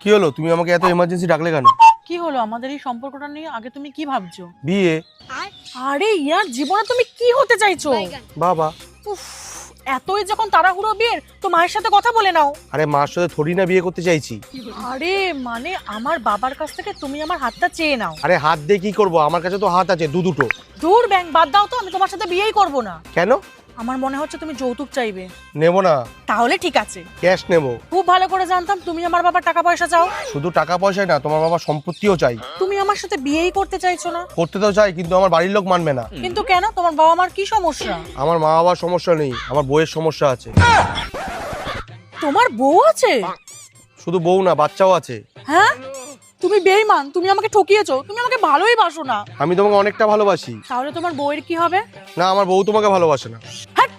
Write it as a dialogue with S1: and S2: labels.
S1: কি হলো, তুমি আমাকে এত এমার্জেন্সি ডাকলে কেন?
S2: কি হলো আমাদের এই সম্পর্কটা নিয়ে আগে তুমি কি ভাবছো?
S1: বিয়ে।
S2: আরে ইয়ার, জীবনে তুমি কি হতে চাইছো?
S1: বাবা।
S2: উফ, এতই যখন তাড়াহুড়ো বিয়ের, তো মায়ের সাথে কথা বলে নাও।
S1: আরে মার সাথে থোড়ি না বিয়ে করতে চাইছি।
S2: আরে মানে আমার বাবার কাছ থেকে তুমি আমার হাতটা চেয়ে নাও।
S1: আরে হাত দিয়ে কি করবো, আমার কাছে তো হাত আছে দুটো।
S2: দূর ব্যাং, বাদ দাও তো, আমি তোমার সাথে বিয়েই করব না।
S1: কেন?
S2: আমার মনে হচ্ছে তুমি যৌতুক চাইবে।
S1: নেবো না,
S2: তাহলে ঠিক আছে।
S1: ক্যাশ নেবো।
S2: খুব ভালো করে জানতাম তুমি আমার বাবার টাকা পয়সা চাও।
S1: শুধু টাকা পয়সায় না, তোমার বাবা সম্পত্তিও চাই।
S2: তুমি আমার সাথে বিয়েই করতে চাইছো না?
S1: করতে তো চাই, কিন্তু আমার বাড়ির লোক মানবে না।
S2: কিন্তু কেন? তোমার বাবা মার কি সমস্যা?
S1: আমার মা বাবার সমস্যা নেই, আমার বউয়ের সমস্যা আছে।
S2: তোমার বউ আছে?
S1: শুধু বউ না, বাচ্চাও আছে।
S2: হ্যাঁ, তুমি বেঈমান, তুমি আমাকে ঠকিয়েছো, তুমি আমাকে ভালোই বাসো না।
S1: আমি তোমাকে অনেকটা ভালোবাসি।
S2: তাহলে তোমার বউয়ের কি হবে?
S1: না, আমার বউ তোমাকে ভালোবাসে না।
S2: হ্যাঁ।